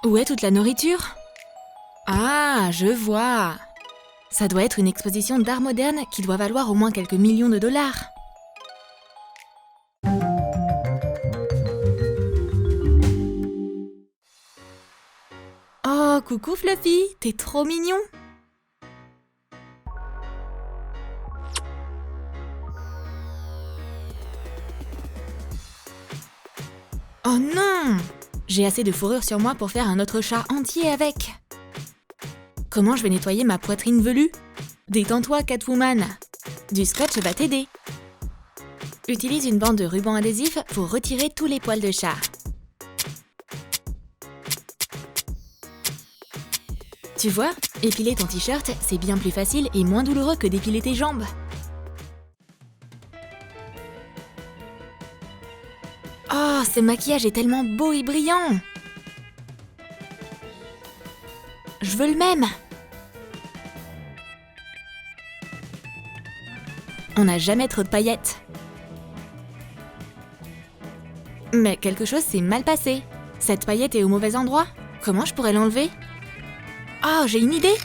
Où est toute la nourriture? Ah, je vois. Ça doit être une exposition d'art moderne qui doit valoir au moins quelques millions de dollars. Oh, coucou Fluffy, t'es trop mignon. Oh non! J'ai assez de fourrure sur moi pour faire un autre chat entier avec. Comment je vais nettoyer ma poitrine velue? Détends-toi, Catwoman. Du scotch va t'aider. Utilise une bande de ruban adhésif pour retirer tous les poils de chat. Tu vois, épiler ton t-shirt, c'est bien plus facile et moins douloureux que d'épiler tes jambes. Oh, ce maquillage est tellement beau et brillant! Je veux le même! On n'a jamais trop de paillettes. Mais quelque chose s'est mal passé. Cette paillette est au mauvais endroit. Comment je pourrais l'enlever? Oh, j'ai une idée!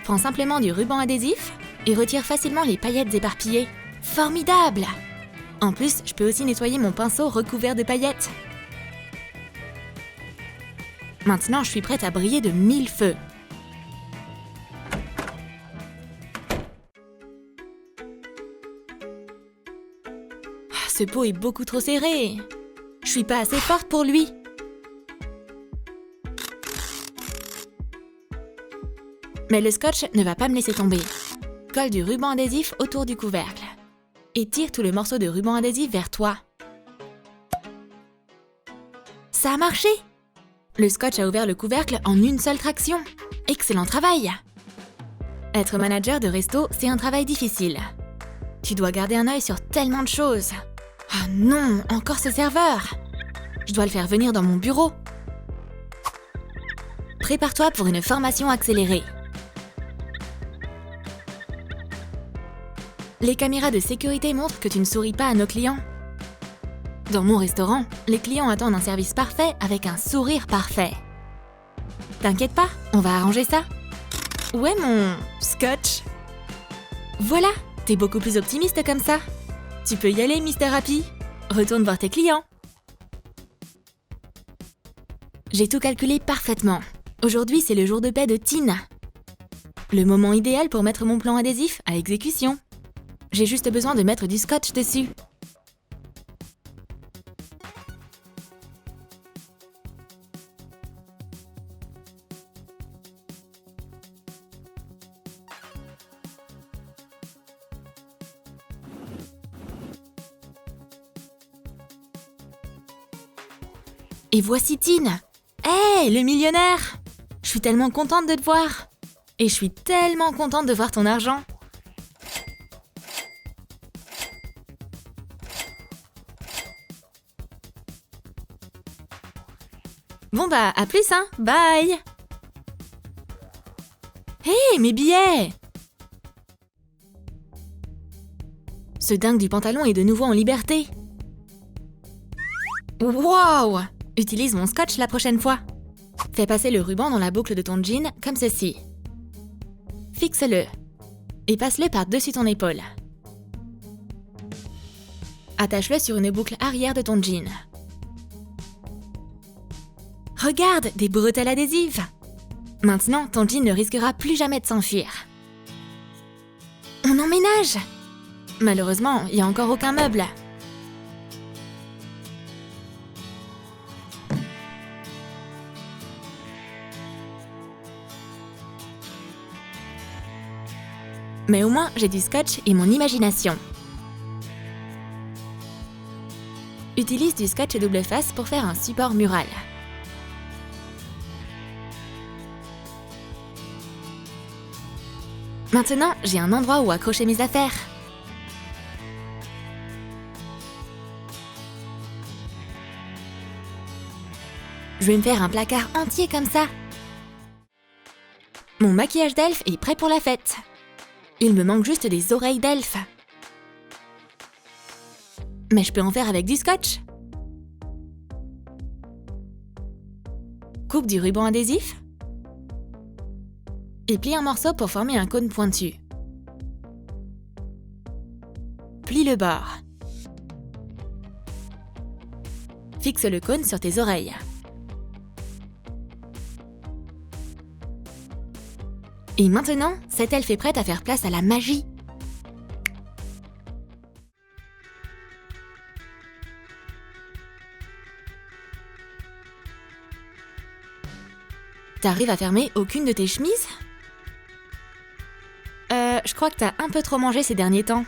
Prends simplement du ruban adhésif et retire facilement les paillettes éparpillées. Formidable! En plus, je peux aussi nettoyer mon pinceau recouvert de paillettes. Maintenant, je suis prête à briller de 1000 feux. Ce pot est beaucoup trop serré. Je suis pas assez forte pour lui. Mais le scotch ne va pas me laisser tomber. Colle du ruban adhésif autour du couvercle. Et tire tout le morceau de ruban adhésif vers toi. Ça a marché! Le scotch a ouvert le couvercle en une seule traction. Excellent travail! Être manager de resto, c'est un travail difficile. Tu dois garder un œil sur tellement de choses. Ah non, encore ce serveur! Je dois le faire venir dans mon bureau. Prépare-toi pour une formation accélérée. Les caméras de sécurité montrent que tu ne souris pas à nos clients. Dans mon restaurant, les clients attendent un service parfait avec un sourire parfait. T'inquiète pas, on va arranger ça. Où est mon scotch? Voilà, t'es beaucoup plus optimiste comme ça. Tu peux y aller, Mr. Happy. Retourne voir tes clients. J'ai tout calculé parfaitement. Aujourd'hui, c'est le jour de paie de Tina. Le moment idéal pour mettre mon plan adhésif à exécution. J'ai juste besoin de mettre du scotch dessus. Et voici Tine. Hey, le millionnaire! Je suis tellement contente de te voir. Et je suis tellement contente de voir ton argent. Bon bah, à plus hein, bye! Hé, mes billets! Ce dingue du pantalon est de nouveau en liberté. Wow! Utilise mon scotch la prochaine fois. Fais passer le ruban dans la boucle de ton jean, comme ceci. Fixe-le. Et passe-le par-dessus ton épaule. Attache-le sur une boucle arrière de ton jean. Regarde, des bretelles adhésives! Maintenant, ton jean ne risquera plus jamais de s'enfuir. On emménage! Malheureusement, il n'y a encore aucun meuble. Mais au moins, j'ai du scotch et mon imagination. Utilise du scotch double face pour faire un support mural. Maintenant, j'ai un endroit où accrocher mes affaires. Je vais me faire un placard entier comme ça. Mon maquillage d'elfe est prêt pour la fête. Il me manque juste des oreilles d'elfe. Mais je peux en faire avec du scotch. Coupe du ruban adhésif et plie un morceau pour former un cône pointu. Plie le bord. Fixe le cône sur tes oreilles. Et maintenant, cette elfe est prête à faire place à la magie. T'arrives à fermer aucune de tes chemises? Je crois que t'as un peu trop mangé ces derniers temps.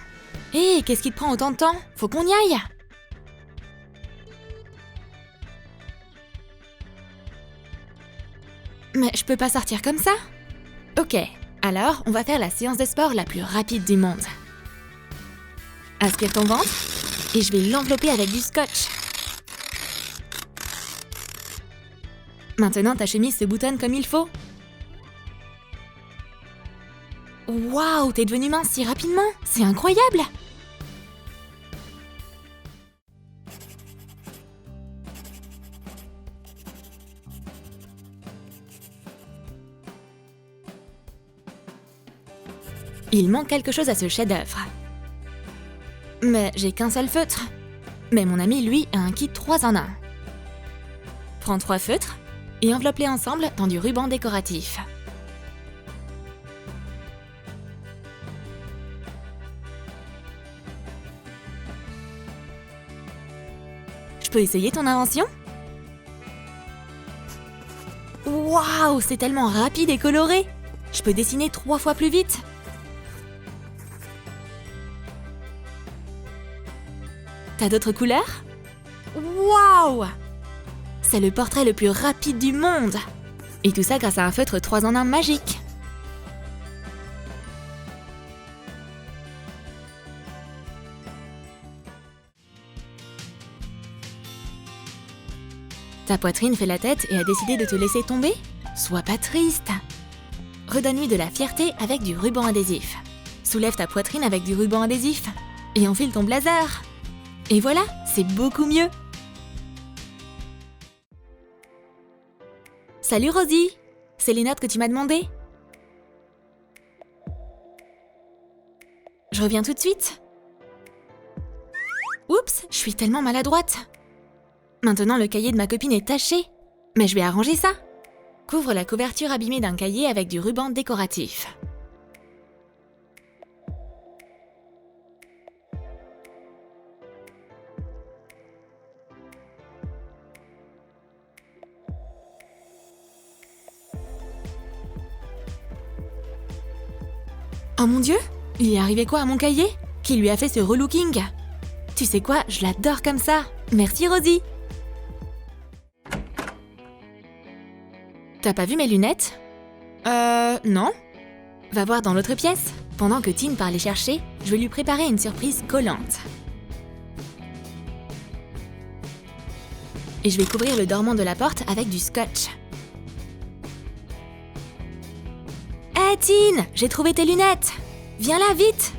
Hé, qu'est-ce qui te prend autant de temps? Faut qu'on y aille! Mais je peux pas sortir comme ça? Ok, alors on va faire la séance de sport la plus rapide du monde. Aspire ton ventre et je vais l'envelopper avec du scotch. Maintenant ta chemise se boutonne comme il faut. Waouh, t'es devenue mince si rapidement, c'est incroyable! Il manque quelque chose à ce chef-d'œuvre. Mais j'ai qu'un seul feutre. Mais mon ami, lui, a un kit 3 en 1. Prends 3 feutres et enveloppe-les ensemble dans du ruban décoratif. Je peux essayer ton invention? Waouh, c'est tellement rapide et coloré! Je peux dessiner 3 fois plus vite. T'as d'autres couleurs? Waouh! C'est le portrait le plus rapide du monde! Et tout ça grâce à un feutre 3 en 1 magique. Ta poitrine fait la tête et a décidé de te laisser tomber? Sois pas triste! Redonne-lui de la fierté avec du ruban adhésif. Soulève ta poitrine avec du ruban adhésif et enfile ton blazer. Et voilà, c'est beaucoup mieux. Salut Rosie, c'est les notes que tu m'as demandées? Je reviens tout de suite. Oups, je suis tellement maladroite. Maintenant, le cahier de ma copine est taché. Mais je vais arranger ça. Couvre la couverture abîmée d'un cahier avec du ruban décoratif. Oh mon Dieu, il est arrivé quoi à mon cahier? Qui lui a fait ce relooking? Tu sais quoi, je l'adore comme ça. Merci Rosie. T'as pas vu mes lunettes? Non. Va voir dans l'autre pièce. Pendant que Tin part les chercher, je vais lui préparer une surprise collante. Et je vais couvrir le dormant de la porte avec du scotch. Hé Tin, j'ai trouvé tes lunettes. Viens là, vite.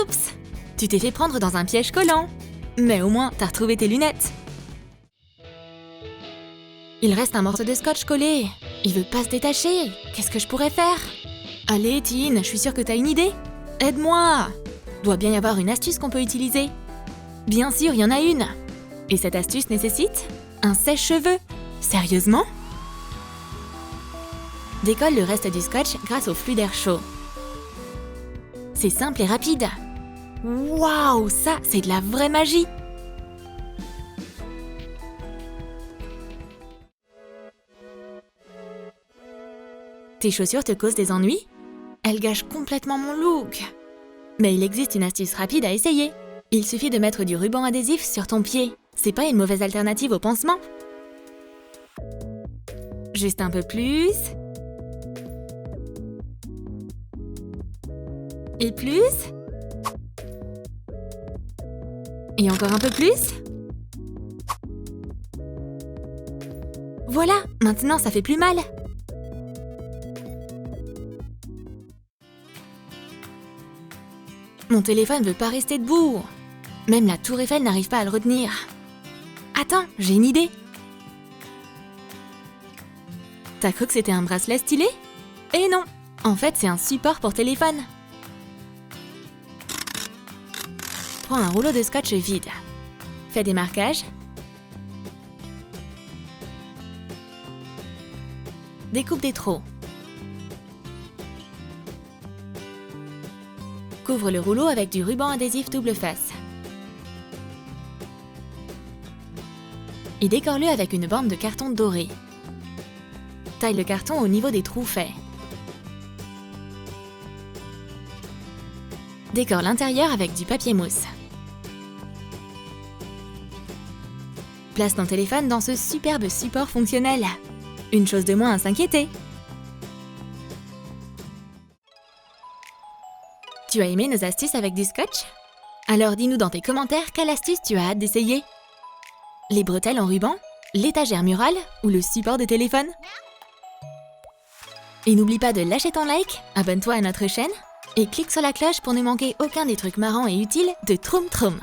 Oups, tu t'es fait prendre dans un piège collant. Mais au moins, t'as retrouvé tes lunettes. Il reste un morceau de scotch collé. Il veut pas se détacher. Qu'est-ce que je pourrais faire? Allez, Tin, je suis sûre que t'as une idée. Aide-moi. Doit bien y avoir une astuce qu'on peut utiliser. Bien sûr, il y en a une. Et cette astuce nécessite un sèche-cheveux. Sérieusement? Décolle le reste du scotch grâce au flux d'air chaud. C'est simple et rapide. Waouh, ça, c'est de la vraie magie. Tes chaussures te causent des ennuis? Elles gâchent complètement mon look. Mais il existe une astuce rapide à essayer. Il suffit de mettre du ruban adhésif sur ton pied. C'est pas une mauvaise alternative au pansement. Juste un peu plus. Et plus. Et encore un peu plus. Voilà, maintenant ça fait plus mal. Mon téléphone veut pas rester debout. Même la tour Eiffel n'arrive pas à le retenir. Attends, j'ai une idée. T'as cru que c'était un bracelet stylé? Eh non! En fait, c'est un support pour téléphone. Prends un rouleau de scotch vide. Fais des marquages. Découpe des trous. Couvre le rouleau avec du ruban adhésif double face. Et décore-le avec une bande de carton doré. Taille le carton au niveau des trous faits. Décore l'intérieur avec du papier mousse. Place ton téléphone dans ce superbe support fonctionnel. Une chose de moins à s'inquiéter. Tu as aimé nos astuces avec du scotch? Alors dis-nous dans tes commentaires quelle astuce tu as hâte d'essayer. Les bretelles en ruban, l'étagère murale ou le support de téléphone? Et n'oublie pas de lâcher ton like, abonne-toi à notre chaîne et clique sur la cloche pour ne manquer aucun des trucs marrants et utiles de Troom Troom.